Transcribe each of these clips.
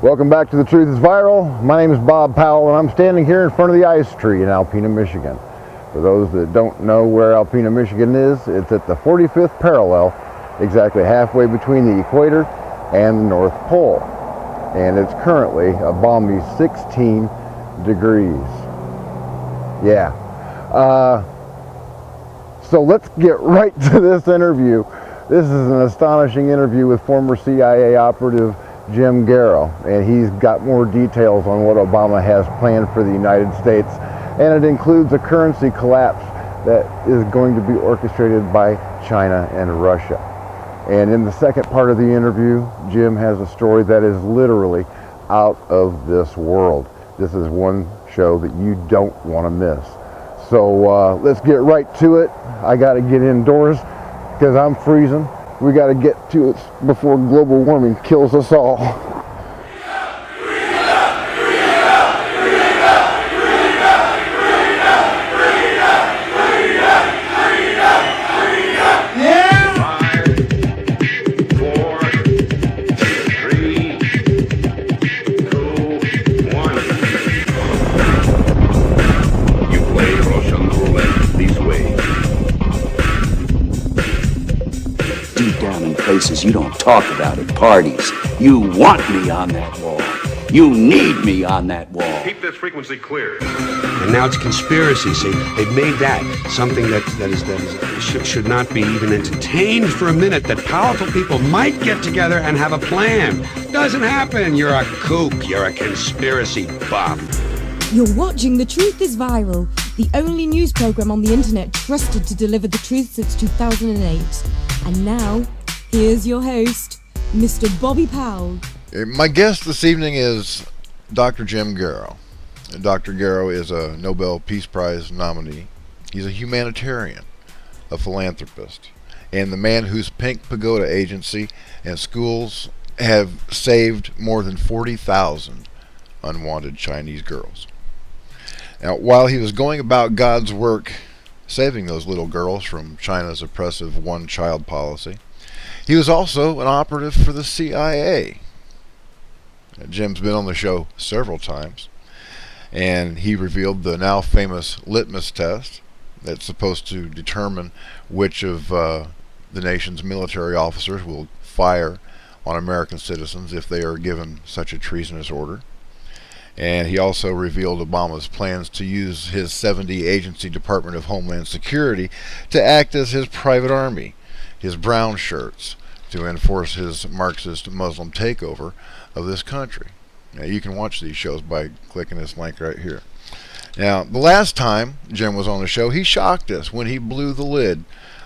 Welcome back to The Truth is Viral. My name is Bob Powell, and I'm standing here in front of the ice tree in Alpena, Michigan. For those that don't know where Alpena, Michigan is, it's at the 45th parallel, exactly halfway between the equator and the North Pole. And it's currently a balmy 16 degrees. Yeah. So let's get right to this interview. This is an astonishing interview with former CIA operative Jim Garrow, and he's got more details on what Obama has planned for the United States, and it includes a currency collapse that is going to be orchestrated by China and Russia. And in the second part of the interview, Jim has a story that is literally out of this world. This is one show that you don't want to miss. So let's get right to it. I got to get indoors because I'm freezing. We got to get to it before global warming kills us all. Places you don't talk about at parties. You want me on that wall. You need me on that wall. Keep this frequency clear. And now it's a conspiracy. See, they've made that something that should not be even entertained for a minute. That powerful people might get together and have a plan. Doesn't happen. You're a kook. You're a conspiracy buff. You're watching The Truth is Viral, the only news program on the internet trusted to deliver the truth since 2008. And now, here's your host, Mr. Bobby Powell. My guest this evening is Dr. Jim Garrow. Dr. Garrow is a Nobel Peace Prize nominee. He's a humanitarian, a philanthropist, and the man whose Pink Pagoda Agency and schools have saved more than 40,000 unwanted Chinese girls. Now, while he was going about God's work saving those little girls from China's oppressive one-child policy, he was also an operative for the CIA. Jim's been on the show several times, and he revealed the now famous litmus test that's supposed to determine which of the nation's military officers will fire on American citizens if they are given such a treasonous order. And he also revealed Obama's plans to use his 70-agency Department of Homeland Security to act as his private army, his brown shirts, to enforce his Marxist Muslim takeover of this country. Now, you can watch these shows by clicking this link right here. Now, the last time Jim was on the show, he shocked us when he blew the lid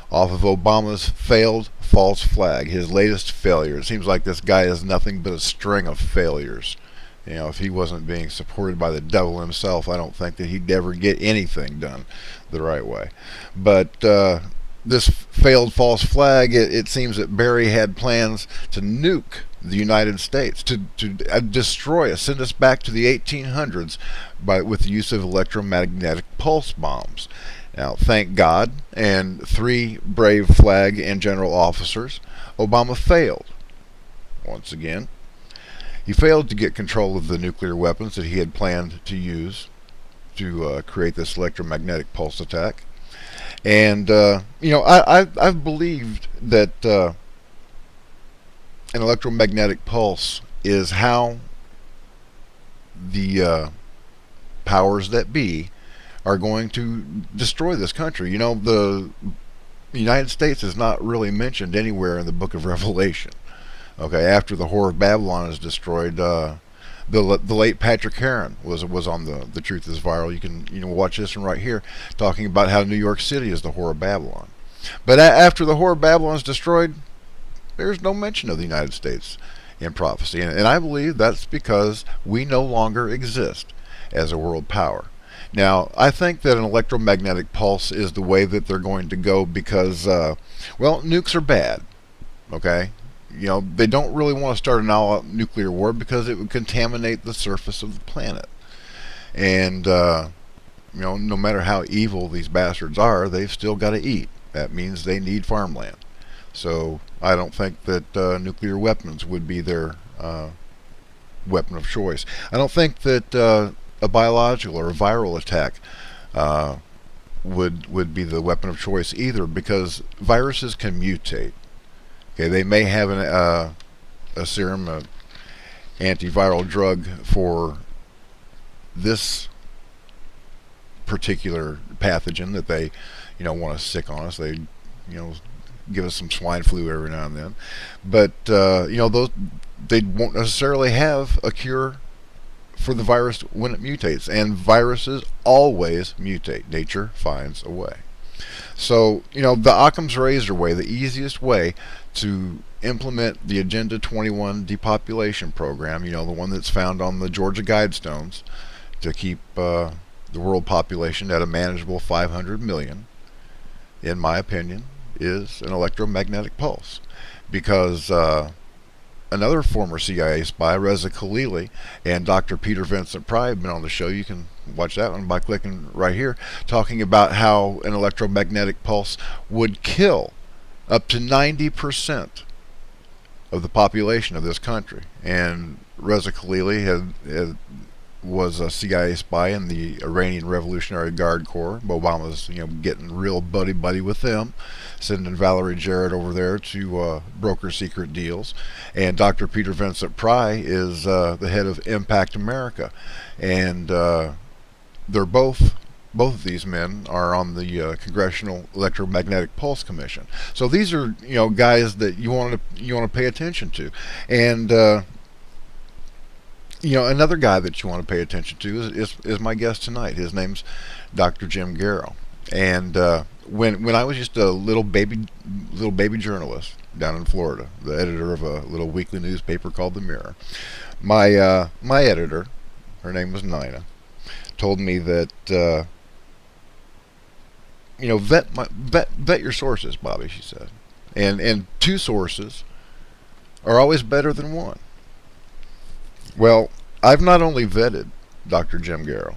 off of Obama's failed false flag, his latest failure. It seems like this guy is nothing but a string of failures. You know, if he wasn't being supported by the devil himself, I don't think that he'd ever get anything done the right way. But this failed false flag, it seems that Barry had plans to nuke the United States, to destroy us, send us back to the 1800s with the use of electromagnetic pulse bombs. Now, thank God, and 3 brave flag and general officers, Obama failed. Once again, he failed to get control of the nuclear weapons that he had planned to use to create this electromagnetic pulse attack. And, I've believed that an electromagnetic pulse is how the powers that be are going to destroy this country. You know, the United States is not really mentioned anywhere in the book of Revelation. Okay, after the Whore of Babylon is destroyed, the late Patrick Heron was on the Truth is Viral. You can watch this one right here, talking about how New York City is the Whore of Babylon. But after the Whore of Babylon is destroyed, there's no mention of the United States in prophecy, and I believe that's because we no longer exist as a world power. Now, I think that an electromagnetic pulse is the way that they're going to go because, nukes are bad. Okay. You know, they don't really want to start an all-out nuclear war because it would contaminate the surface of the planet. And, no matter how evil these bastards are, they've still got to eat. That means they need farmland. So I don't think that nuclear weapons would be their weapon of choice. I don't think that a biological or a viral attack would be the weapon of choice either, because viruses can mutate. Okay, they may have a serum, antiviral drug for this particular pathogen that they, want to sick on us. They, give us some swine flu every now and then, but those, they won't necessarily have a cure for the virus when it mutates, and viruses always mutate. Nature finds a way. So, the Occam's razor way, the easiest way to implement the Agenda 21 depopulation program, the one that's found on the Georgia Guidestones to keep the world population at a manageable 500 million, in my opinion, is an electromagnetic pulse. Because another former CIA spy, Reza Khalili, and Dr. Peter Vincent Pry have been on the show. You can watch that one by clicking right here, talking about how an electromagnetic pulse would kill up to 90% of the population of this country. And Reza Khalili was a CIA spy in the Iranian Revolutionary Guard Corps. Obama's, getting real buddy with them, sending Valerie Jarrett over there to broker secret deals. And Dr. Peter Vincent Pry is the head of Impact America, and they're both of these men are on the Congressional Electromagnetic Pulse Commission. So these are guys that you want to pay attention to. And another guy that you want to pay attention to is my guest tonight. His name's Dr. Jim Garrow. And when I was just a little baby journalist down in Florida, the editor of a little weekly newspaper called The Mirror, my editor, her name was Nina, told me that vet your sources, Bobby, she said, and two sources are always better than one. Well, I've not only vetted Dr. Jim Garrow.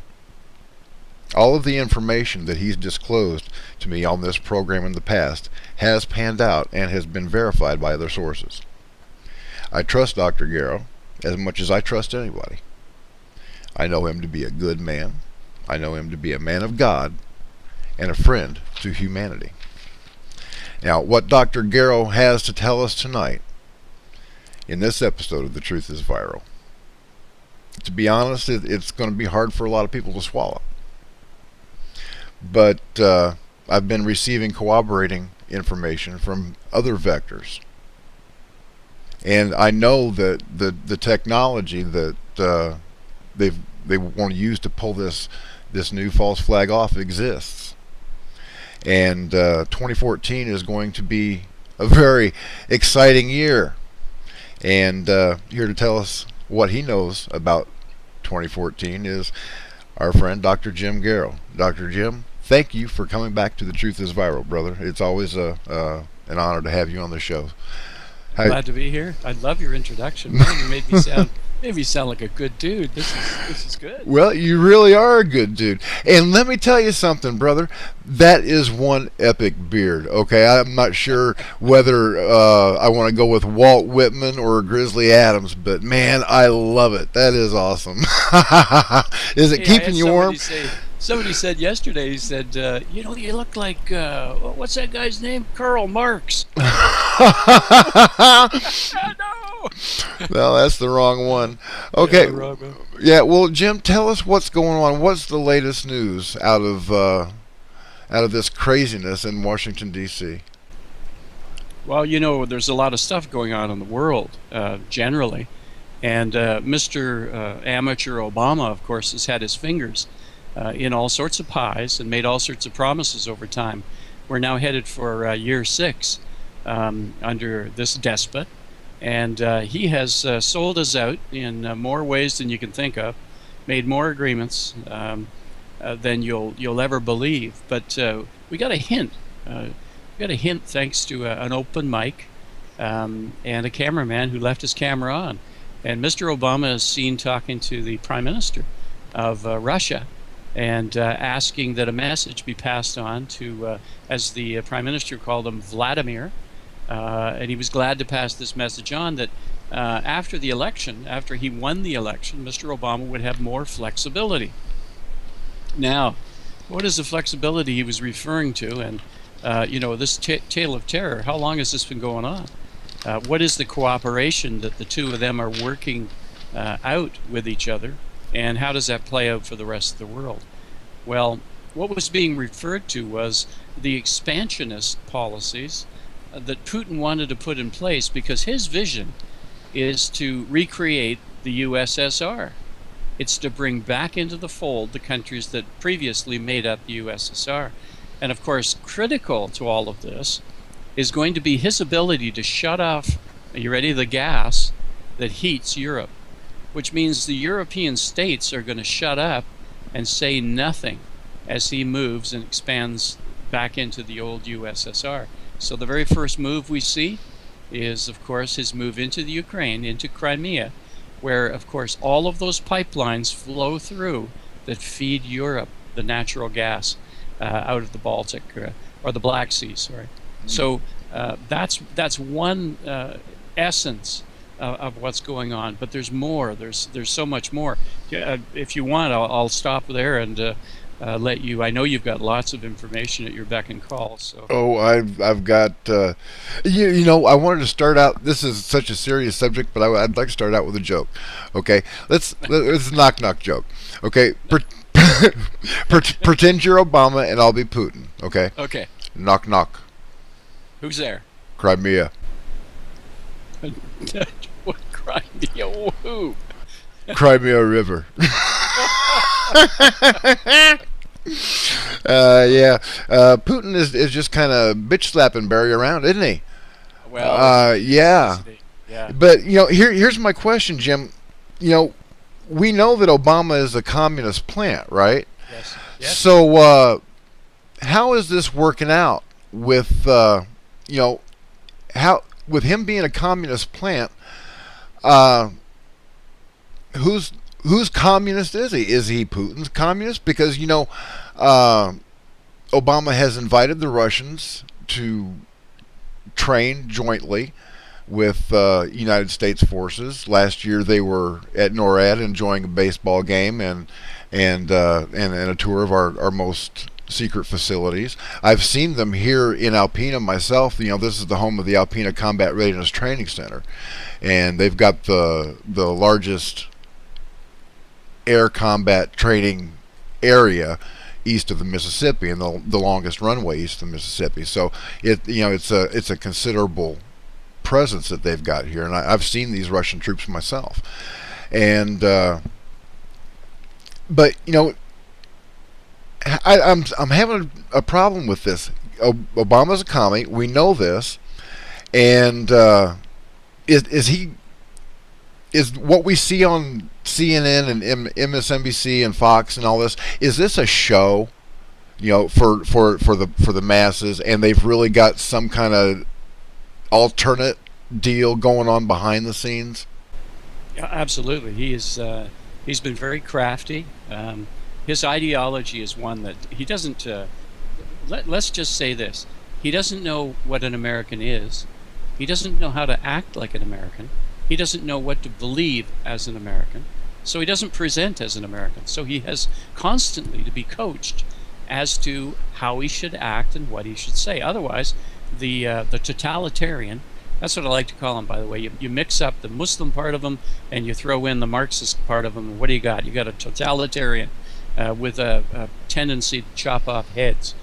All of the information that he's disclosed to me on this program in the past has panned out and has been verified by other sources. I trust Dr. Garrow as much as I trust anybody. I know him to be a good man. I know him to be a man of God and a friend to humanity. Now, what Dr. Garrow has to tell us tonight in this episode of The Truth is Viral, to be honest, it's going to be hard for a lot of people to swallow. But I've been receiving corroborating information from other vectors. And I know that the technology that they want to use to pull this new false flag off exists. And 2014 is going to be a very exciting year. And here to tell us what he knows about 2014 is our friend Dr. Jim Garrow. Dr. Jim, thank you for coming back to The Truth is Viral, brother. It's always an honor to have you on the show. Glad to be here. I love your introduction. Man, you made me sound like a good dude. This is good. Well, you really are a good dude. And let me tell you something, brother. That is one epic beard. Okay, I'm not sure whether I want to go with Walt Whitman or Grizzly Adams, but man, I love it. That is awesome. Is it keeping you warm? Somebody said yesterday, he said, you look like, what's that guy's name? Karl Marx. No! No, that's the wrong one. Okay. Yeah, well, Jim, tell us what's going on. What's the latest news out of this craziness in Washington, D.C.? Well, there's a lot of stuff going on in the world, generally. And Mr. Amateur Obama, of course, has had his fingers in all sorts of pies and made all sorts of promises over time. We're now headed for year 6 under this despot, and he has sold us out in more ways than you can think of, made more agreements than you'll ever believe. But we got a hint. Thanks to an open mic and a cameraman who left his camera on. And Mr. Obama is seen talking to the Prime Minister of Russia, and asking that a message be passed on to, as the Prime Minister called him, Vladimir. And he was glad to pass this message on, that after the election, after he won the election, Mr. Obama would have more flexibility. Now, what is the flexibility he was referring to? And this tale of terror, how long has this been going on? What is the cooperation that the two of them are working out with each other? And how does that play out for the rest of the world? Well, what was being referred to was the expansionist policies that Putin wanted to put in place, because his vision is to recreate the USSR. It's to bring back into the fold the countries that previously made up the USSR. And of course, critical to all of this is going to be his ability to shut off, are you ready, the gas that heats Europe, which means the European states are going to shut up and say nothing as he moves and expands back into the old USSR. So the very first move we see is, of course, his move into the Ukraine, into Crimea, where, of course, all of those pipelines flow through that feed Europe the natural gas out of the Baltic or the Black Sea, sorry. So that's one essence of what's going on. But there's more. There's so much more. If you want, I'll stop there and let you. I know you've got lots of information at your beck and call. So. Oh, I've got. I wanted to start out. This is such a serious subject, but I'd like to start out with a joke. Okay, let's knock joke. Okay, pretend you're Obama and I'll be Putin. Okay. Okay. Knock knock. Who's there? Crimea. What Crimea? Who? Crimea River. Yeah. Putin is just kind of bitch slapping Barry around, isn't he? Well, yeah. Yeah. But here's my question, Jim. We know that Obama is a communist plant, right? Yes. Yes. So how is this working out with with him being a communist plant? Whose communist is he? Is he Putin's communist? Because Obama has invited the Russians to train jointly with United States forces. Last year they were at NORAD enjoying a baseball game and a tour of our most secret facilities. I've seen them here in Alpena myself. This is the home of the Alpena Combat Readiness Training Center, and they've got the largest air combat training area east of the Mississippi, and the longest runway east of the Mississippi. So it's a considerable presence that they've got here, and I've seen these Russian troops myself. And but I'm having a problem with this. Obama's a commie. We know this, and is what we see on CNN and MSNBC and Fox and all this, is this a show, for the masses, and they've really got some kind of alternate deal going on behind the scenes? Yeah, absolutely. He's been very crafty. His ideology is one that he doesn't. Let's just say this: he doesn't know what an American is. He doesn't know how to act like an American. He doesn't know what to believe as an American. So he doesn't present as an American. So he has constantly to be coached as to how he should act and what he should say. Otherwise, the totalitarian, that's what I like to call him, by the way. You mix up the Muslim part of him and you throw in the Marxist part of him, and what do you got? You got a totalitarian with a tendency to chop off heads.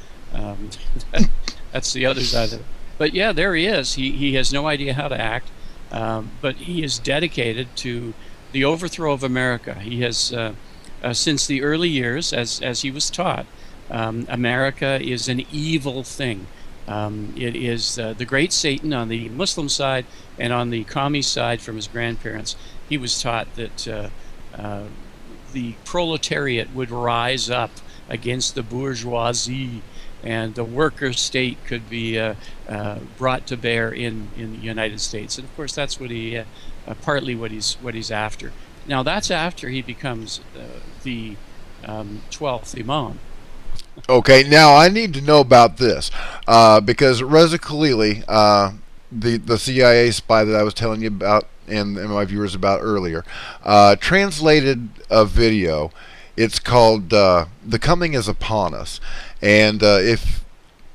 That's the other side of it. But yeah, there he is. He has no idea how to act, but he is dedicated to the overthrow of America. He has, since the early years, as he was taught, America is an evil thing. It is the great Satan on the Muslim side, and on the commie side from his grandparents. He was taught that the proletariat would rise up against the bourgeoisie, and the worker state could be brought to bear in the United States. And of course, that's what he partly what he's after. Now, that's after he becomes the 12th Imam. Okay, now I need to know about this because Reza Khalili, the CIA spy that I was telling you about and my viewers about earlier. Translated a video. It's called "The Coming Is Upon Us," and if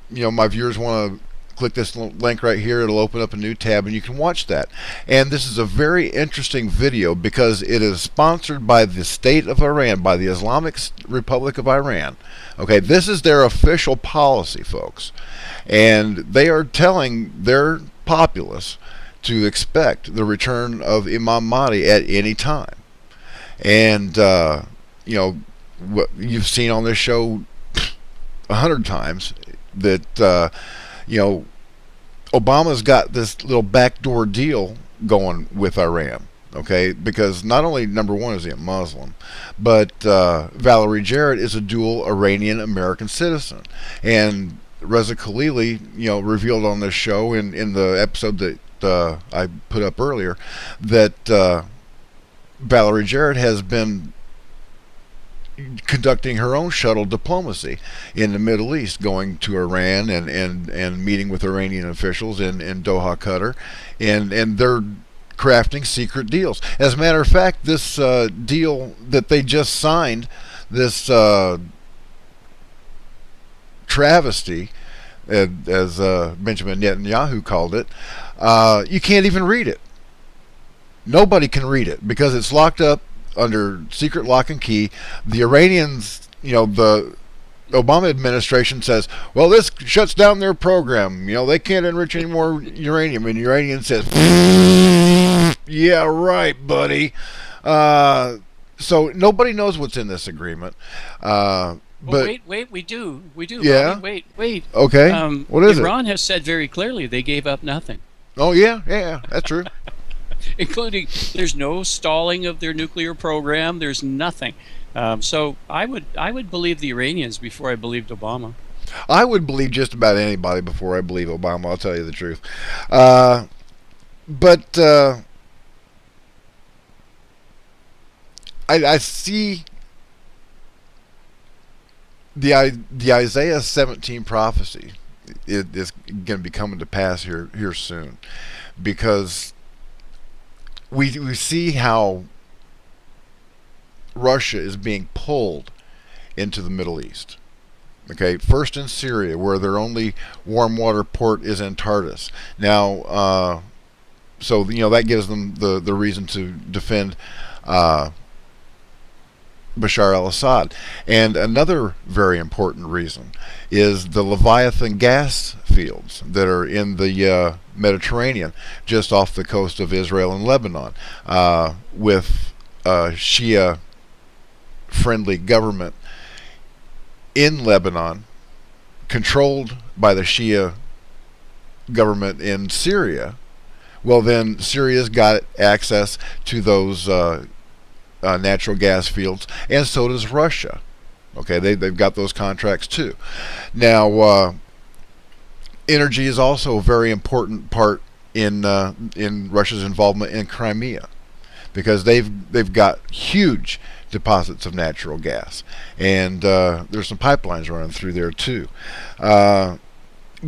my viewers want to click this link right here, it'll open up a new tab and you can watch that. And this is a very interesting video because it is sponsored by the state of Iran, by the Islamic Republic of Iran. Okay, this is their official policy, folks, and they are telling their populace to expect the return of Imam Mahdi at any time. And what you've seen on this show 100 times, that Obama's got this little backdoor deal going with Iran, okay? Because not only, number one, is he a Muslim, but Valerie Jarrett is a dual Iranian-American citizen. And Reza Khalili, revealed on this show in the episode that I put up earlier, that Valerie Jarrett has been conducting her own shuttle diplomacy in the Middle East, going to Iran and meeting with Iranian officials in Doha, Qatar, and they're crafting secret deals. As a matter of fact, this deal that they just signed, this travesty, as Benjamin Netanyahu called it, you can't even read it. Nobody can read it because it's locked up under secret lock and key. The Iranians, the Obama administration says, well, this shuts down their program. They can't enrich any more uranium. And the Iranian says, yeah, right, buddy. So nobody knows what's in this agreement. But wait, we do. Yeah. Bobby, wait. Okay. What is Iran has said very clearly they gave up nothing. Oh, yeah, that's true. Including, there's no stalling of their nuclear program. There's nothing. So I would believe the Iranians before I believed Obama. I would believe just about anybody before I believe Obama. I'll tell you the truth. But I see the Isaiah 17 prophecy is going to be coming to pass here soon, because we see how Russia is being pulled into the Middle East. Okay, first in Syria, where their only warm water port is in Tartus. Now, so that gives them the reason to defend Bashar al-Assad. And another very important reason is the Leviathan gas fields that are in the Mediterranean, just off the coast of Israel and Lebanon, with Shia-friendly government in Lebanon, controlled by the Shia government in Syria. Well, then Syria's got access to those natural gas fields, and so does Russia. Okay, they've got those contracts too. Now, energy is also a very important part in Russia's involvement in Crimea, because they've got huge deposits of natural gas, and there's some pipelines running through there too. But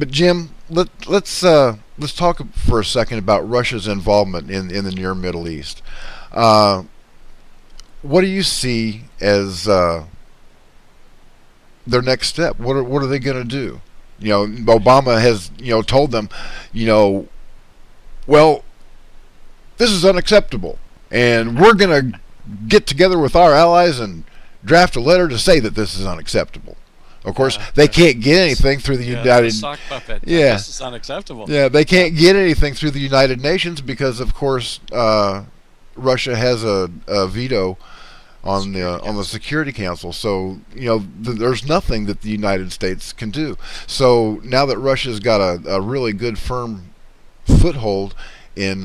Jim, let's talk for a second about Russia's involvement in the near Middle East. What do you see as their next step? What are they going to do? Obama has told them, well, this is unacceptable, and we're going to get together with our allies and draft a letter to say that this is unacceptable. Of course, they can't get anything through the United. Sock puppet. Yeah, this is unacceptable. Yeah, they can't get anything through the United Nations because, of course, Russia has a veto on the Security Council. So there's nothing that the United States can do. So now that Russia's got a really good firm foothold in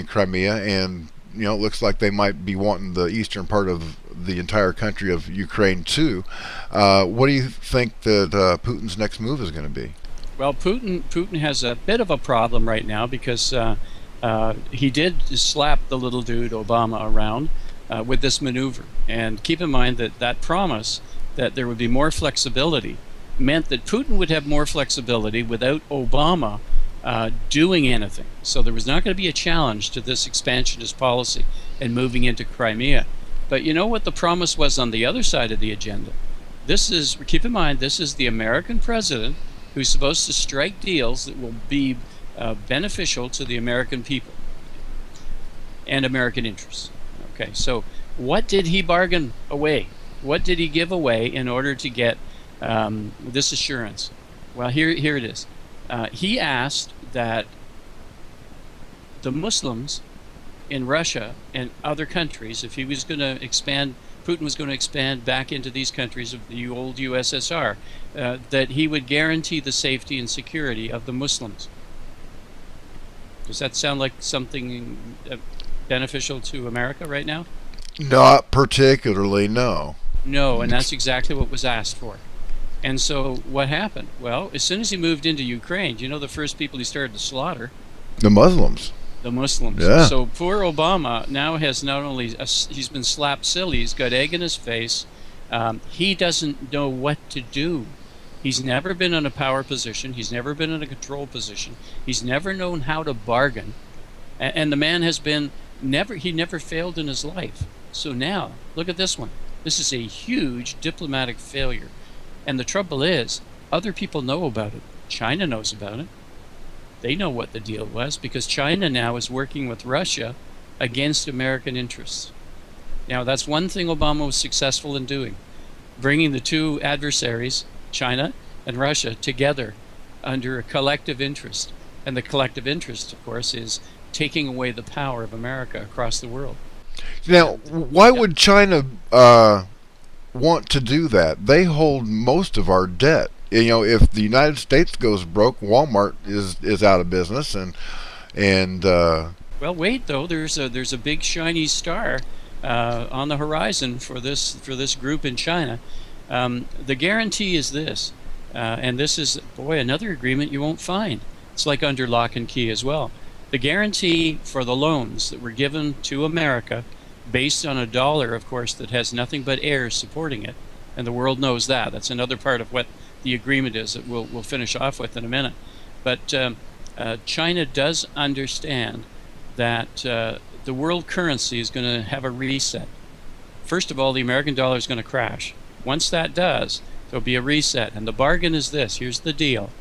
Crimea, and it looks like they might be wanting the eastern part of the entire country of Ukraine too. What do you think that Putin's next move is going to be? Well, Putin has a bit of a problem right now because he did slap the little dude Obama around with this maneuver. And keep in mind that promise that there would be more flexibility meant that Putin would have more flexibility without Obama doing anything. So there was not going to be a challenge to this expansionist policy and moving into Crimea. But you know what the promise was on the other side of the agenda? Keep in mind, this is the American president who's supposed to strike deals that will be beneficial to the American people and American interests. Okay, so what did he bargain away? What did he give away in order to get this assurance? Well, here it is. He asked that the Muslims in Russia and other countries, if he was going to expand, Putin was going to expand back into these countries of the old USSR, that he would guarantee the safety and security of the Muslims. Does that sound like something beneficial to America right now? Not particularly, no. No, and that's exactly what was asked for. And so what happened? Well, as soon as he moved into Ukraine, you know the first people he started to slaughter? The Muslims. The Muslims. Yeah. So poor Obama now has not only, he's been slapped silly, he's got egg in his face. He doesn't know what to do. He's never been in a power position. He's never been in a control position. He's never known how to bargain. And the man has been, he never failed in his life. So now, look at this one. This is a huge diplomatic failure. And the trouble is, other people know about it. China knows about it. They know what the deal was because China now is working with Russia against American interests. Now, that's one thing Obama was successful in doing, bringing the two adversaries, China and Russia, together under a collective interest. And the collective interest, of course, is taking away the power of America across the world. Now, why would China want to do that? They hold most of our debt. You know, if the United States goes broke, Walmart is out of business, and well, wait though. There's a big shiny star on the horizon for this group in China. The guarantee is this, and this is, boy, another agreement you won't find. It's like under lock and key as well. The guarantee for the loans that were given to America, based on a dollar, of course, that has nothing but heirs supporting it, and the world knows that. That's another part of what the agreement is that we'll finish off with in a minute. But China does understand that the world currency is going to have a reset. First of all, the American dollar is going to crash. Once that does, there'll be a reset. And the bargain is this. Here's the deal.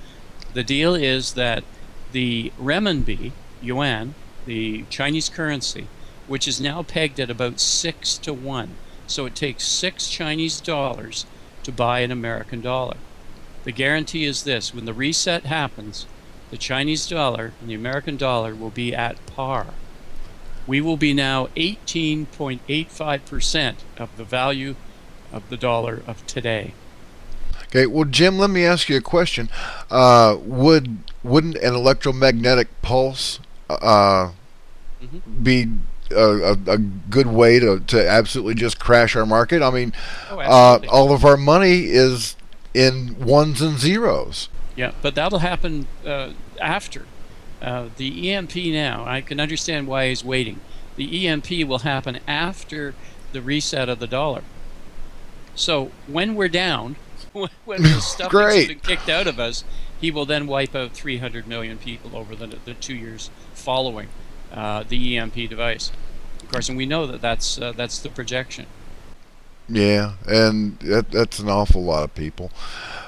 The deal is that the renminbi, yuan, the Chinese currency, which is now pegged at about 6 to 1. So it takes 6 Chinese dollars to buy an American dollar. The guarantee is this: when the reset happens, the Chinese dollar and the American dollar will be at par. We will be now 18.85% of the value of the dollar of today. Okay, well, Jim, let me ask you a question. Wouldn't an electromagnetic pulse be a good way to absolutely just crash our market? I mean, all of our money is in ones and zeros. Yeah, but that'll happen after. The EMP now, I can understand why he's waiting. The EMP will happen after the reset of the dollar. So when we're down, when the stuff has been kicked out of us, he will then wipe out 300 million people over the 2 years following the EMP device. Of course, and we know that's the projection. Yeah, and that's an awful lot of people.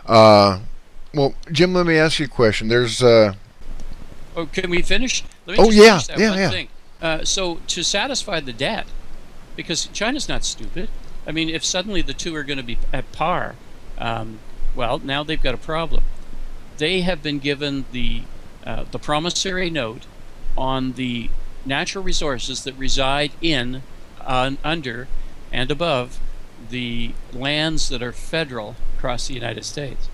Well, Jim, let me ask you a question. There's Oh, can we finish? Let me finish that one thing. So to satisfy the debt, because China's not stupid. I mean, if suddenly the two are going to be at par, well, now they've got a problem. They have been given the promissory note on the natural resources that reside in, under, and above the lands that are federal across the United States.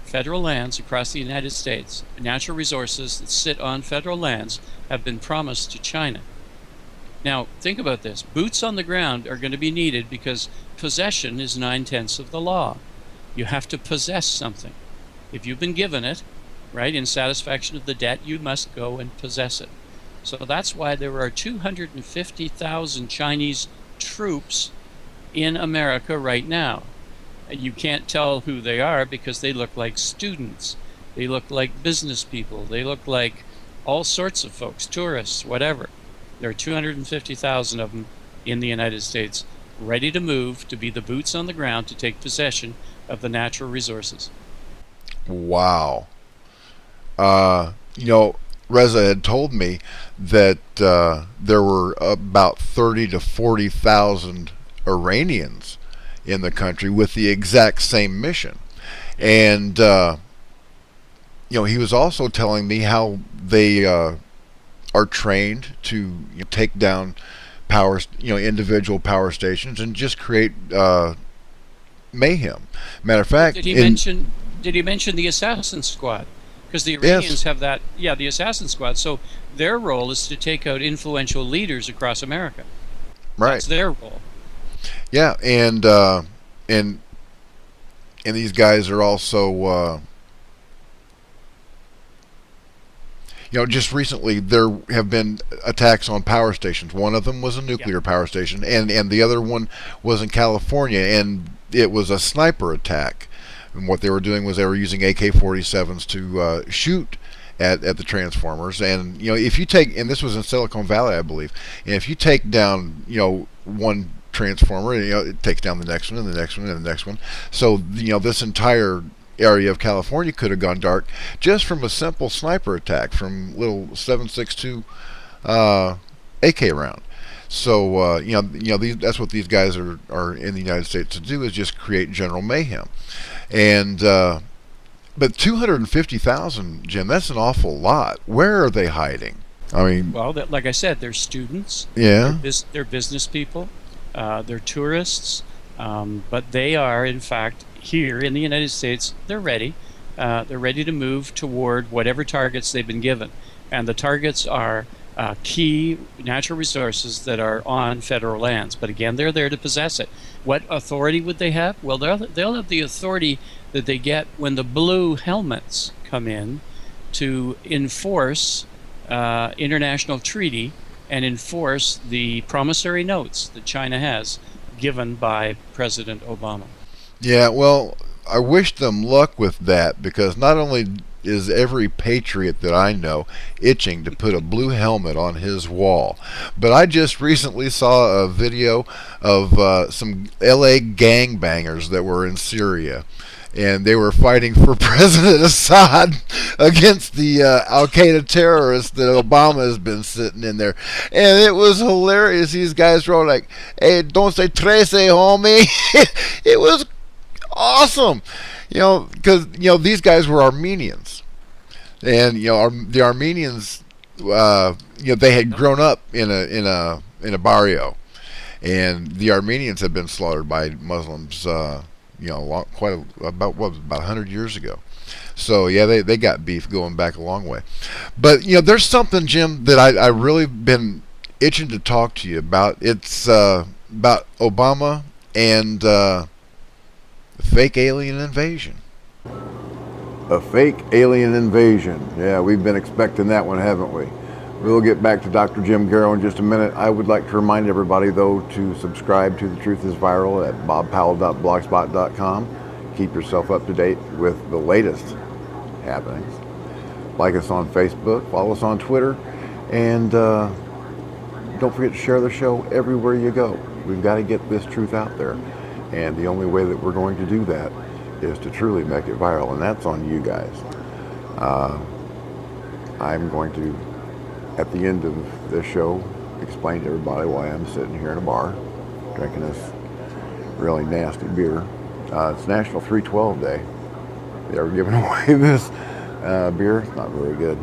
Federal lands across the United States, natural resources that sit on federal lands, have been promised to China. Now, think about this. Boots on the ground are going to be needed because possession is 9/10 of the law. You have to possess something. If you've been given it, right, in satisfaction of the debt, you must go and possess it. So that's why there are 250,000 Chinese troops in America right now. You can't tell who they are because they look like students. They look like business people. They look like all sorts of folks, tourists, whatever. There are 250,000 of them in the United States, ready to move, to be the boots on the ground, to take possession of the natural resources. Wow. You know, Reza had told me that there were about 30 to 40,000 Iranians in the country with the exact same mission. And, you know, he was also telling me how they are trained to take down individual power stations and just create mayhem. Matter of fact, Did he mention? Did he mention the assassin squad? Because the Iranians Yes. have that. Yeah, the assassin squad. So their role is to take out influential leaders across America. right? That's their role. Yeah, and these guys are also, just recently there have been attacks on power stations. One of them was a nuclear power station, and the other one was in California, and it was a sniper attack. And what they were doing was they were using AK-47s to shoot at the transformers. And if you take, and this was in Silicon Valley, I believe, and if you take down one transformer, it takes down the next one and the next one and the next one. So this entire area of California could have gone dark just from a simple sniper attack from little 7.62 AK round. So that's what these guys are in the United States to do, is just create general mayhem. And but 250,000, Jim, that's an awful lot. Where are they hiding? I mean, Well, like I said, they're students. yeah, They're business people. They're tourists. But they are, in fact, here in the United States. They're ready. They're ready to move toward whatever targets they've been given, and the targets are key natural resources that are on federal lands. But again, they're there to possess it. What authority would they have? Well, they'll have the authority that they get when the blue helmets come in to enforce international treaty and enforce the promissory notes that China has given by President Obama. yeah. Well, I wish them luck with that, because not only is every patriot that I know itching to put a blue helmet on his wall, but I just recently saw a video of some LA gangbangers that were in Syria, and they were fighting for President Assad against the Al-Qaeda terrorists that Obama has been sitting in there. And it was hilarious. These guys were all like, "Hey, don't say trece, homie." It was awesome. Because these guys were Armenians, and the Armenians, they had grown up in a barrio, and the Armenians had been slaughtered by Muslims, about 100 years ago. So yeah, they got beef going back a long way. But there's something, Jim, that I really been itching to talk to you about. It's about Obama and fake alien invasion. A fake alien invasion. Yeah, we've been expecting that one, haven't we? We'll get back to Dr. Jim Garrow in just a minute. I would like to remind everybody, though, to subscribe to The Truth is Viral at bobpowell.blogspot.com. Keep yourself up to date with the latest happenings. Like us on Facebook, follow us on Twitter, and don't forget to share the show everywhere you go. We've got to get this truth out there. And the only way that we're going to do that is to truly make it viral, and that's on you guys. I'm going to, at the end of this show, explain to everybody why I'm sitting here in a bar drinking this really nasty beer. It's National 312 Day. They are giving away this beer. It's not very good.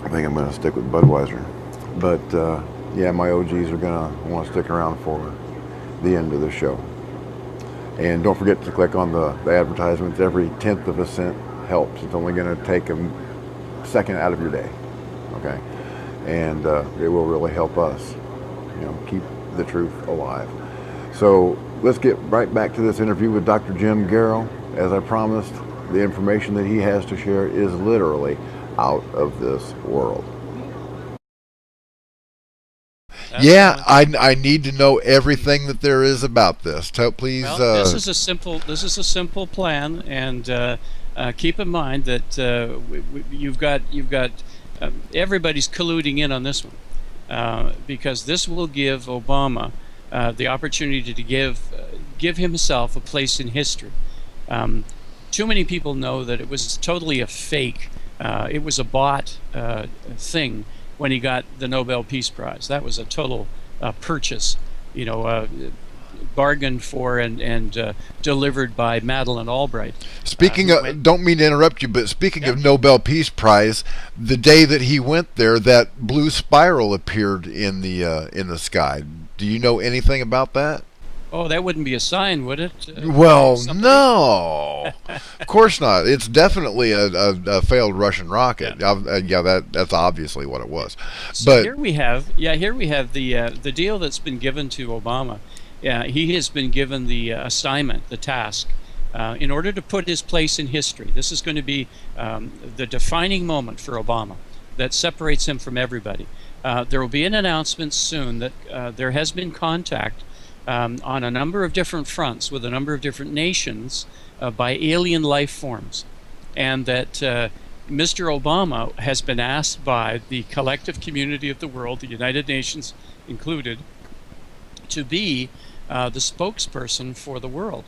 I think I'm going to stick with Budweiser. But yeah, my OGs are going to want to stick around for the end of the show. And don't forget to click on the advertisements. Every 1/10 of a cent helps. It's only going to take a second out of your day. Okay? And it will really help us, keep the truth alive. So let's get right back to this interview with Dr. Jim Garrow. As I promised, the information that he has to share is literally out of this world. Yeah, I need to know everything that there is about this. Please. Well, this is a simple plan, and keep in mind that you've got everybody's colluding in on this one, because this will give Obama the opportunity to give himself a place in history. Too many people know that it was totally a fake. It was a bought thing when he got the Nobel Peace Prize. That was a total purchase, bargained for and delivered by Madeleine Albright. Speaking of, don't mean to interrupt you, but speaking of Nobel Peace Prize, the day that he went there, that blue spiral appeared in the sky. Do you know anything about that? Oh, that wouldn't be a sign, would it? Well, no, of course not. It's definitely a failed Russian rocket. Yeah, that's obviously what it was. So but here we have the deal that's been given to Obama. He has been given the assignment, the task, in order to put his place in history. This is going to be the defining moment for Obama that separates him from everybody. There will be an announcement soon that there has been contact on a number of different fronts with a number of different nations by alien life forms, and that Mr. Obama has been asked by the collective community of the world, the United Nations included, to be the spokesperson for the world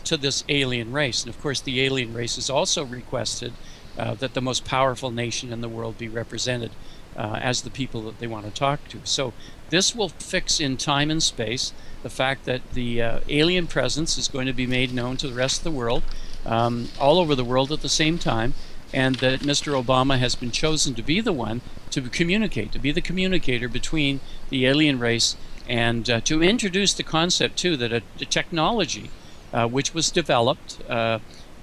to this alien race. And of course, the alien race has also requested that the most powerful nation in the world be represented as the people that they want to talk to. So this will fix in time and space the fact that the alien presence is going to be made known to the rest of the world, all over the world at the same time, and that Mr. Obama has been chosen to be the one to communicate, to be the communicator between the alien race, and to introduce the concept, too, that a technology which was developed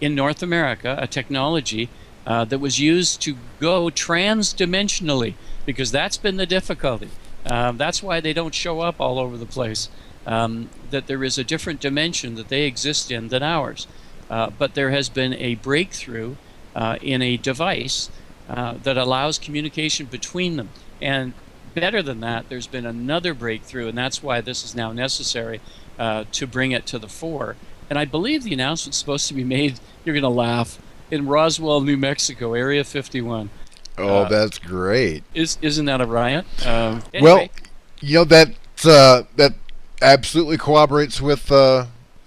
in North America, a technology that was used to go trans-dimensionally, because that's been the difficulty. That's why they don't show up all over the place, that there is a different dimension that they exist in than ours. But there has been a breakthrough in a device that allows communication between them. And better than that, there's been another breakthrough, and that's why this is now necessary to bring it to the fore. And I believe the announcement's supposed to be made, you're going to laugh, in Roswell, New Mexico, Area 51. Oh, that's great. Isn't that a riot? Anyway. Well, that absolutely corroborates with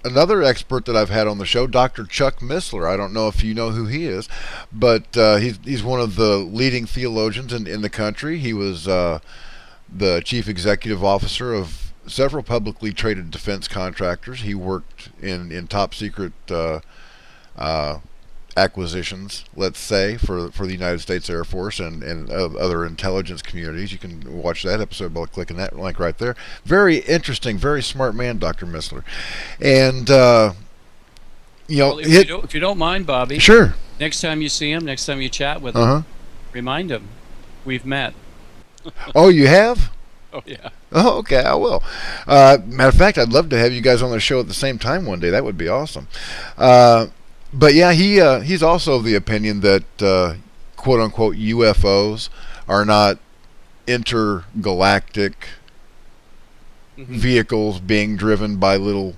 another expert that I've had on the show, Dr. Chuck Missler. I don't know if you know who he is, but he's one of the leading theologians in the country. He was the chief executive officer of several publicly traded defense contractors. He worked in top secret acquisitions, let's say, for the United States Air Force and other intelligence communities. You can watch that episode by clicking that link right there. Very interesting, very smart man, Dr. Missler. And well, if you don't mind, Bobby, sure. Next time you see him, next time you chat with him, remind him we've met. Oh, you have? Oh, yeah. Oh, okay, I will. Matter of fact, I'd love to have you guys on the show at the same time one day. That would be awesome. But yeah, he's also of the opinion that quote unquote UFOs are not intergalactic vehicles being driven by little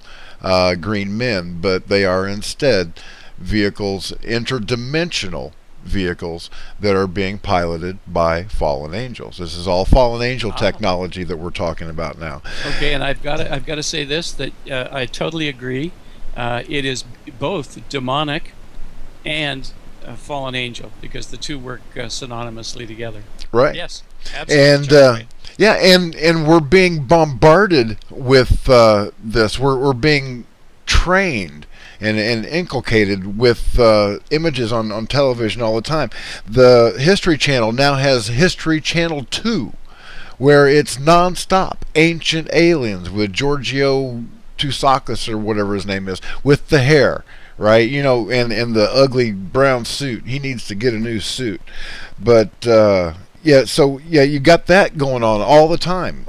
green men, but they are instead vehicles, interdimensional vehicles that are being piloted by fallen angels. This is all fallen angel technology that we're talking about now. Okay, and I've got to say this, that I totally agree. It is both demonic and fallen angel, because the two work synonymously together. Right. Yes. Absolutely. And yeah, and we're being bombarded with this. We're being trained and inculcated with images on television all the time. The History Channel now has History Channel 2, where it's nonstop ancient aliens with Giorgio Tsoukalos or whatever his name is, with the hair, right? You know, and the ugly brown suit. He needs to get a new suit. But yeah, so yeah, you got that going on all the time.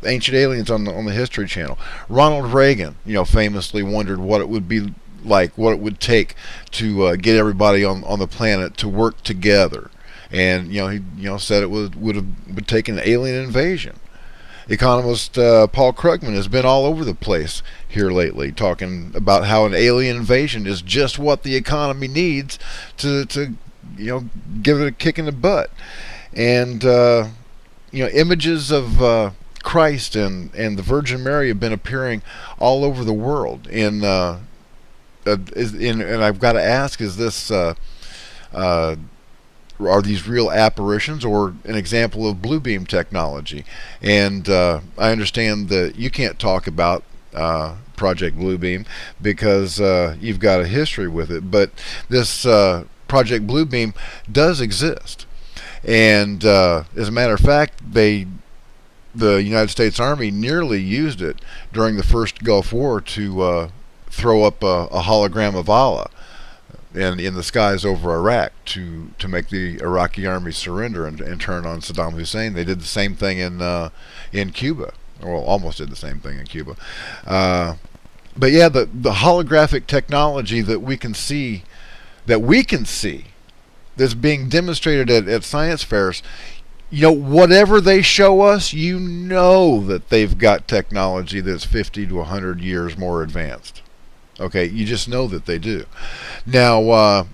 Ancient aliens on the History Channel. Ronald Reagan, famously wondered what it would be like, what it would take to get everybody on the planet to work together. And he said it would take an alien invasion. Economist Paul Krugman has been all over the place here lately, talking about how an alien invasion is just what the economy needs to give it a kick in the butt. And images of Christ and the Virgin Mary have been appearing all over the world. And I've got to ask: is this are these real apparitions or an example of blue beam technology? And I understand that you can't talk about Project Bluebeam because you've got a history with it, but this Project Bluebeam does exist. And as a matter of fact, the United States Army nearly used it during the first Gulf War to throw up a hologram of Allah in the skies over Iraq to make the Iraqi army surrender and turn on Saddam Hussein. They did the same thing in Cuba, or almost did the same thing in Cuba. But yeah, the holographic technology that we can see, that's being demonstrated at science fairs. Whatever they show us, that they've got technology that's 50 to 100 years more advanced. Okay, you just know that they do. Now,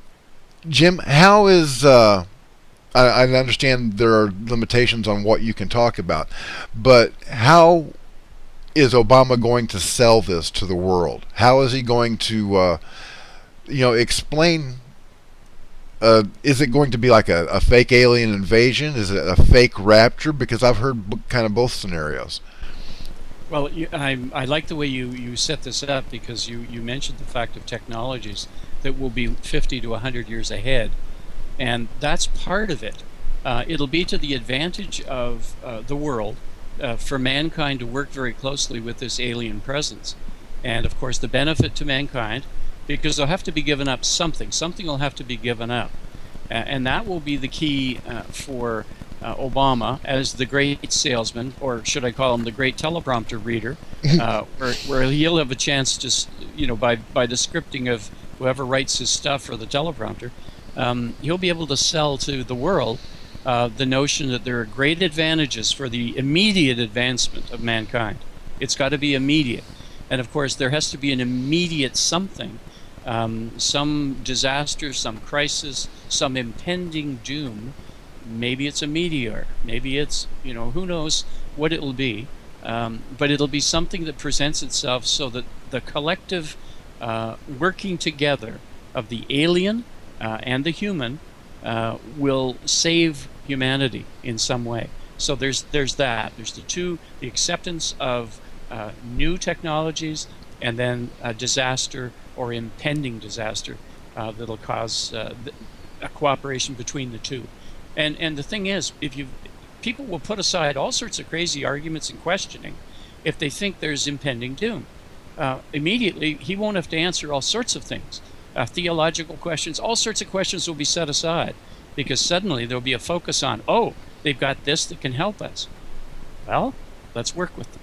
Jim, how is... I understand there are limitations on what you can talk about, but how is Obama going to sell this to the world? How is he going to, explain... is it going to be like a fake alien invasion? Is it a fake rapture? Because I've heard kind of both scenarios. Well, I like the way you set this up, because you mentioned the fact of technologies that will be 50 to 100 years ahead, and that's part of it. It'll be to the advantage of the world for mankind to work very closely with this alien presence, and of course the benefit to mankind, because they'll have to be given up something. Something will have to be given up, and that will be the key for Obama as the great salesman, or should I call him the great teleprompter reader, where he'll have a chance to, by the scripting of whoever writes his stuff for the teleprompter, he'll be able to sell to the world the notion that there are great advantages for the immediate advancement of mankind. It's got to be immediate. And of course, there has to be an immediate something, some disaster, some crisis, some impending doom. Maybe it's a meteor. Maybe it's, who knows what it will be. But it'll be something that presents itself so that the collective working together of the alien and the human will save humanity in some way. So there's that. There's the acceptance of new technologies, and then a disaster or impending disaster that'll cause a cooperation between the two. And the thing is, people will put aside all sorts of crazy arguments and questioning if they think there's impending doom. Immediately, he won't have to answer all sorts of things, theological questions. All sorts of questions will be set aside, because suddenly there'll be a focus on, they've got this that can help us. Well, let's work with them.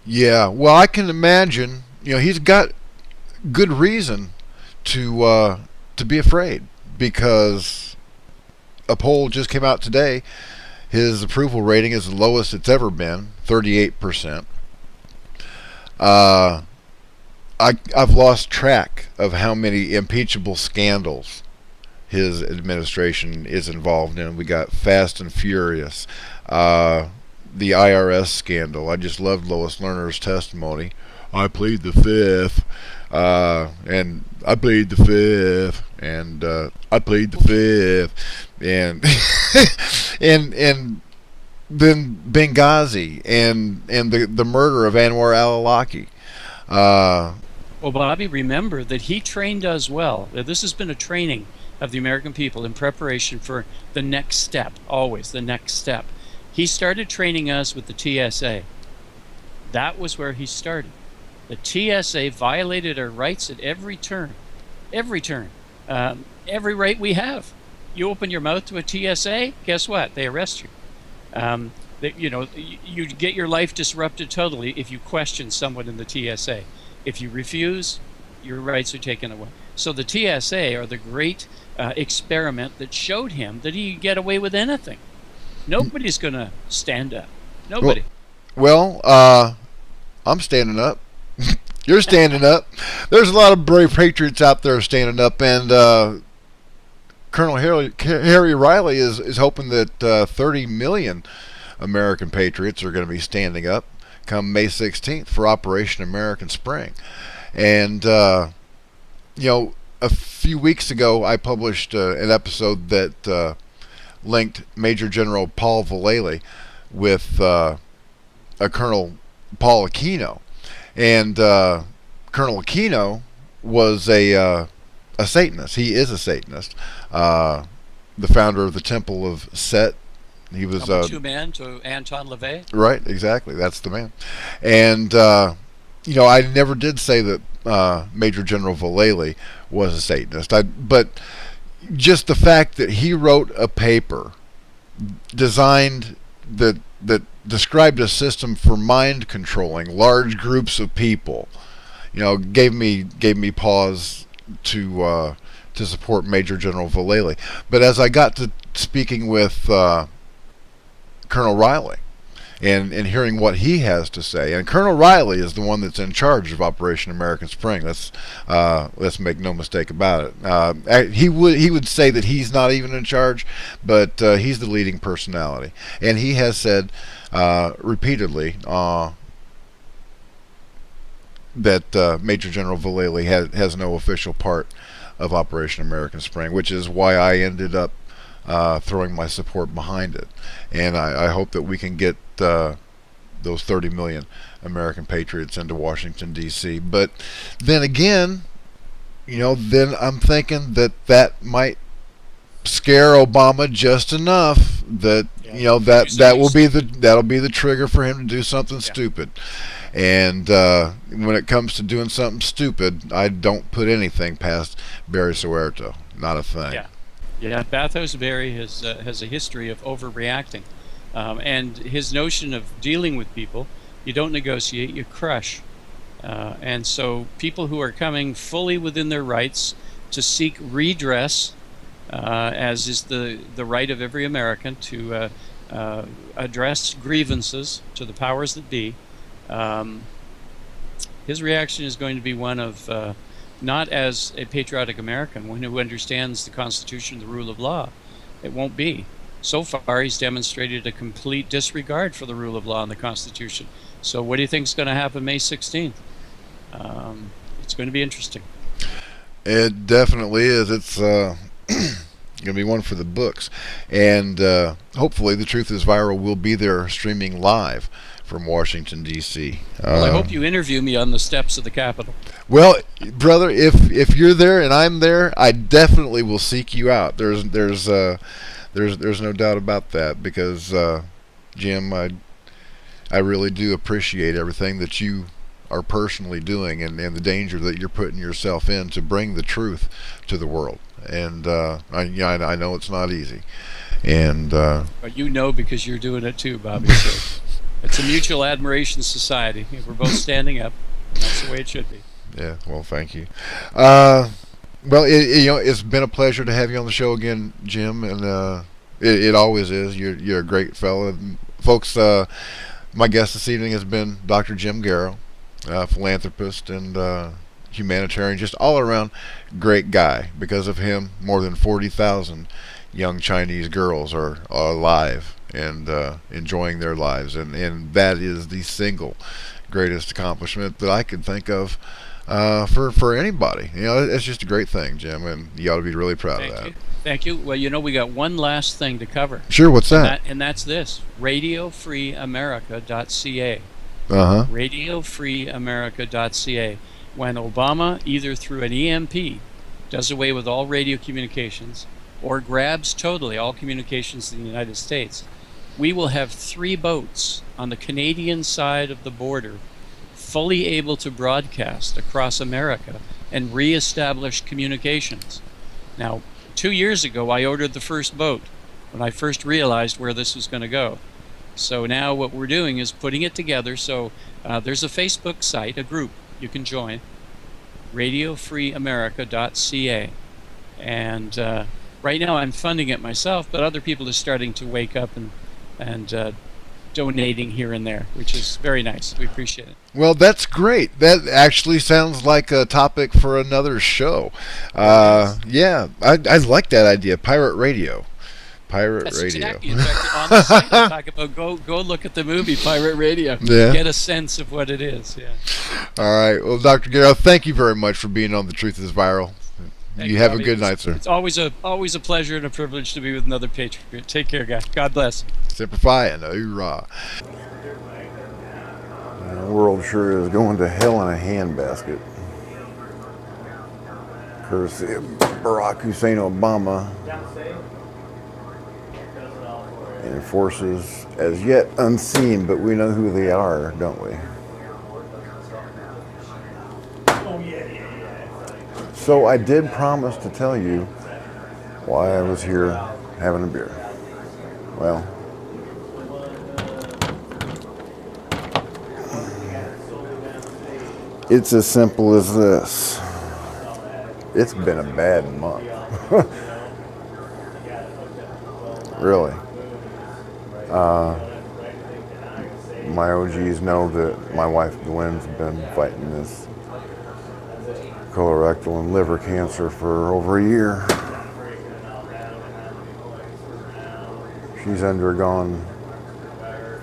Yeah, well, I can imagine. He's got good reason to be afraid, because a poll just came out today. His approval rating is the lowest it's ever been, 38%. I've lost track of how many impeachable scandals his administration is involved in. We got Fast and Furious, the IRS scandal. I just loved Lois Lerner's testimony. I plead the fifth, and I plead the fifth, and I plead the fifth, and and then Benghazi and the murder of Anwar al-Awlaki. Well, Bobby, remember that he trained us well. This has been a training of the American people in preparation for the next step, always the next step. He started training us with the TSA. That was where he started. The TSA violated our rights at every turn. Every turn. Every right we have. You open your mouth to a TSA, guess what? They arrest you. You get your life disrupted totally if you question someone in the TSA. If you refuse, your rights are taken away. So the TSA are the great experiment that showed him that he could get away with anything. Nobody's going to stand up. Nobody. Well, I'm standing up. You're standing up. There's a lot of brave patriots out there standing up, and Colonel Harry Riley is hoping that 30 million American patriots are going to be standing up come May 16th for Operation American Spring. And a few weeks ago, I published an episode that linked Major General Paul Vallely with a Colonel Paul Aquino, and Colonel Aquino was a Satanist. He is a Satanist, the founder of the Temple of Set. He was two man to Anton LaVey. Right, exactly. That's the man. And I never did say that Major General Vallely was a Satanist. But just the fact that he wrote a paper designed that described a system for mind controlling large groups of people, gave me pause to support Major General Vallely. But as I got to speaking with Colonel Riley and hearing what he has to say, and Colonel Riley is the one that's in charge of Operation American Spring. Let's make no mistake about it. He would say that he's not even in charge, but he's the leading personality, and he has said repeatedly that Major General Vallely has no official part of Operation American Spring, which is why I ended up throwing my support behind it. And I hope that we can get those 30 million American patriots into Washington, D.C. But then again, then I'm thinking that might scare Obama just enough that that'll be the trigger for him to do something stupid. And when it comes to doing something stupid, I don't put anything past Barry Soetoro. Not a thing. Yeah, Bathos Berry has a history of overreacting, and his notion of dealing with people, you don't negotiate, you crush. And so people who are coming fully within their rights to seek redress, as is the right of every American to address grievances to the powers that be, his reaction is going to be one of not as a patriotic American, one who understands the Constitution, the rule of law. It won't be. So far, he's demonstrated a complete disregard for the rule of law and the Constitution. So what do you think is going to happen May 16th? It's going to be interesting. It definitely is. It's going to be one for the books. And hopefully The Truth is Viral will be there streaming live from Washington, D.C. Well, I hope you interview me on the steps of the Capitol. Well, brother, if you're there and I'm there, I definitely will seek you out. There's no doubt about that, because Jim, I really do appreciate everything that you are personally doing, and the danger that you're putting yourself in to bring the truth to the world. And I know it's not easy. And but because you're doing it too, Bobby. So it's a mutual admiration society. We're both standing up, and that's the way it should be. Yeah, well, thank you. Well, it's been a pleasure to have you on the show again, Jim, and it always is. You're a great fellow. Folks, my guest this evening has been Dr. Jim Garrow, philanthropist and humanitarian, just all around great guy. Because of him, more than 40,000 young Chinese girls are alive and enjoying their lives, and that is the single greatest accomplishment that I could think of for anybody. It's just a great thing, Jim, and you ought to be really proud of that. Thank you. Well, we got one last thing to cover. Sure, what's that? And that's this: RadioFreeAmerica.ca. RadioFreeAmerica.ca. When Obama, either through an EMP, does away with all radio communications, or grabs totally all communications in the United States, we will have 3 boats on the Canadian side of the border fully able to broadcast across America and reestablish communications. Now, 2 years ago, I ordered the first boat when I first realized where this was going to go. So now what we're doing is putting it together. So there's a Facebook site, a group you can join, RadioFreeAmerica.ca. And right now I'm funding it myself, but other people are starting to wake up and donating here and there, which is very nice. We appreciate it. Well, that's great. That actually sounds like a topic for another show. Yeah, I like that idea. Pirate radio. Pirate That's radio. exactly. In fact, on the site, I talk about go look at the movie Pirate Radio. Yeah. Get a sense of what it is. Yeah. All right. Well, Dr. Garrow, thank you very much for being on The Truth is Viral. Thank You have Bobby. a good night, sir. It's always a pleasure and a privilege to be with another patriot. Take care, guys. God bless. Semper Fi and hoorah. The world sure is going to hell in a handbasket. Courtesy of Barack Hussein Obama and forces as yet unseen, but we know who they are, don't we? So I did promise to tell you why I was here having a beer. Well, it's as simple as this. It's been a bad month. Really. My OGs know that my wife Gwen's been fighting this colorectal and liver cancer for over a year. She's undergone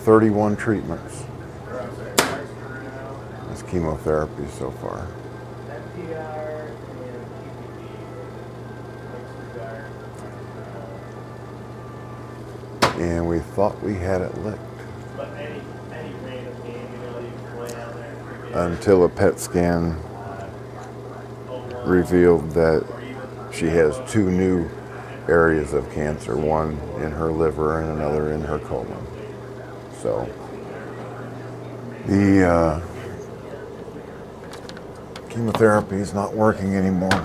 31 treatments. That's chemotherapy so far. And we thought we had it licked. Until a PET scan revealed that she has 2 new areas of cancer, one in her liver and another in her colon. So the chemotherapy is not working anymore.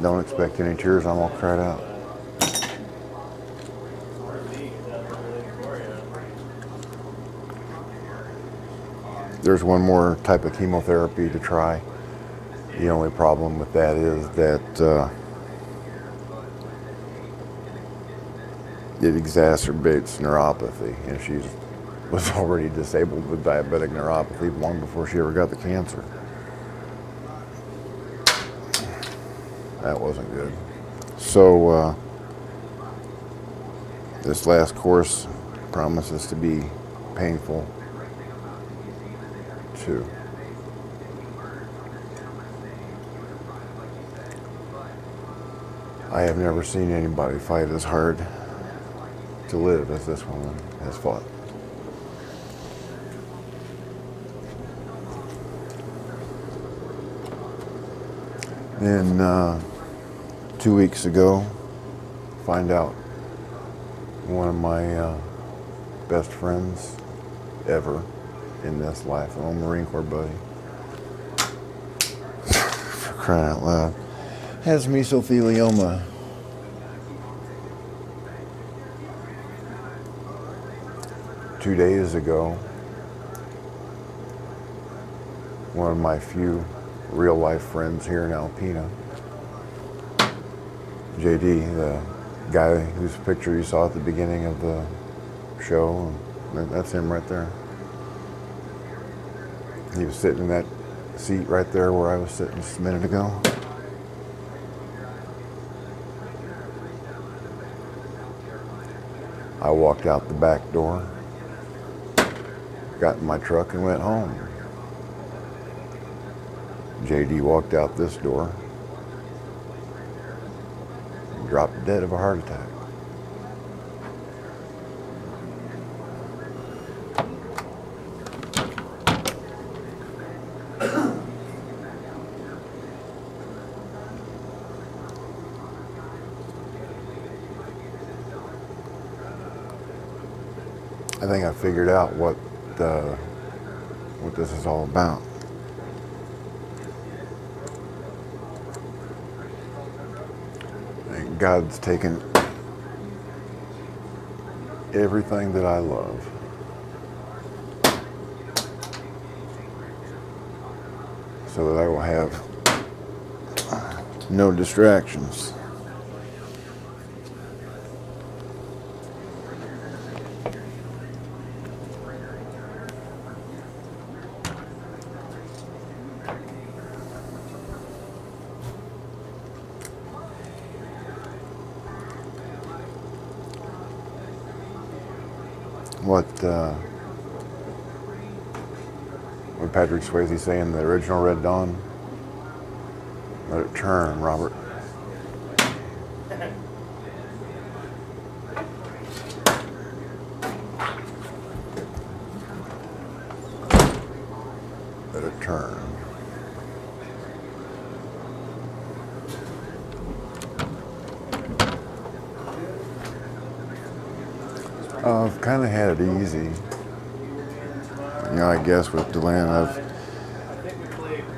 Don't expect any tears, I'm all cried out. There's one more type of chemotherapy to try. The only problem with that is that it exacerbates neuropathy, and she was already disabled with diabetic neuropathy long before she ever got the cancer. That wasn't good. So this last course promises to be painful too. I have never seen anybody fight as hard to live as this woman has fought. And 2 weeks ago, find out one of my best friends ever in this life, an old Marine Corps buddy, for crying out loud, has mesothelioma. Two days ago, one of my few real life friends here in Alpena, JD, the guy whose picture you saw at the beginning of the show, that's him right there. He was sitting in that seat right there where I was sitting just a minute ago. I walked out the back door, got in my truck and went home. JD walked out this door, dropped dead of a heart attack. I think I figured out what this is all about. And God's taken everything that I love, so that I will have no distractions. what Patrick Swayze say in the original Red Dawn? Let it turn, Robert. Let it turn. I've kind of had it easy. You know, I guess with Delenn, I've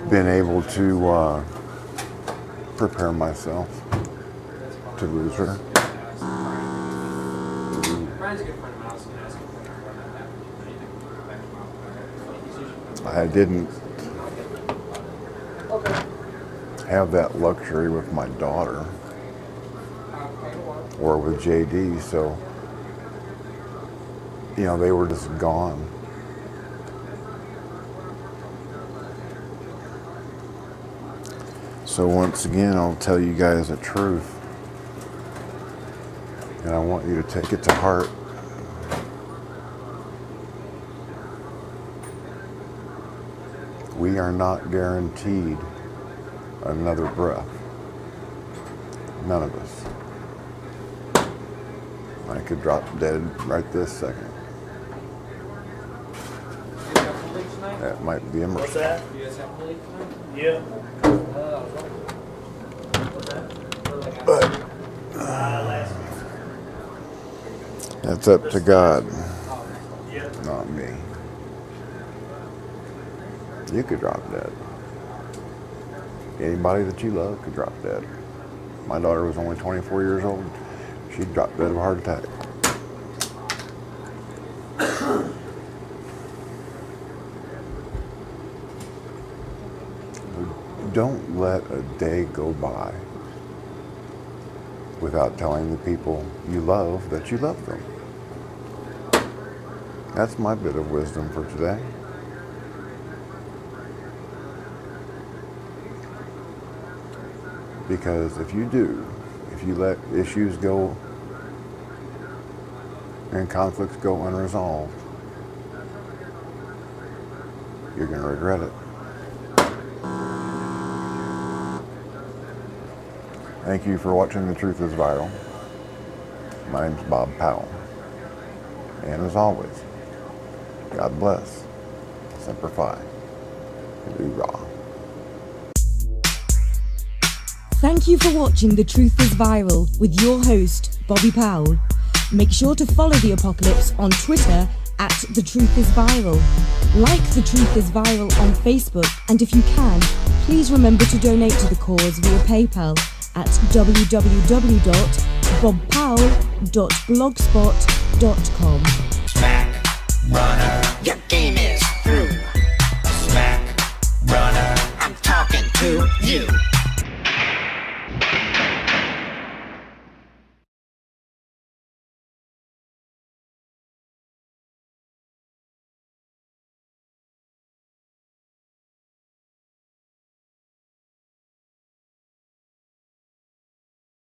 been able to prepare myself to lose her. I didn't have that luxury with my daughter or with JD, so you know, they were just gone. So once again, I'll tell you guys the truth, and I want you to take it to heart. We are not guaranteed another breath. None of us. I could drop dead right this second. That might be a mercy. What's that? You guys have a leak tonight? Yeah. But that's up to God, not me. You could drop dead. Anybody that you love could drop dead. My daughter was only 24 years old. She dropped dead of a heart attack. Don't let a day go by without telling the people you love that you love them. That's my bit of wisdom for today. Because if you do, if you let issues go and conflicts go unresolved, you're going to regret it. Thank you for watching The Truth is Viral. My name's Bob Powell. And as always, God bless. Semper Fi. And hoorah. Thank you for watching The Truth is Viral with your host, Bobby Powell. Make sure to follow The Apocalypse on Twitter at The Truth is Viral. Like The Truth is Viral on Facebook, and if you can, please remember to donate to the cause via PayPal at www.bobpowell.blogspot.com. Back runner, you gave me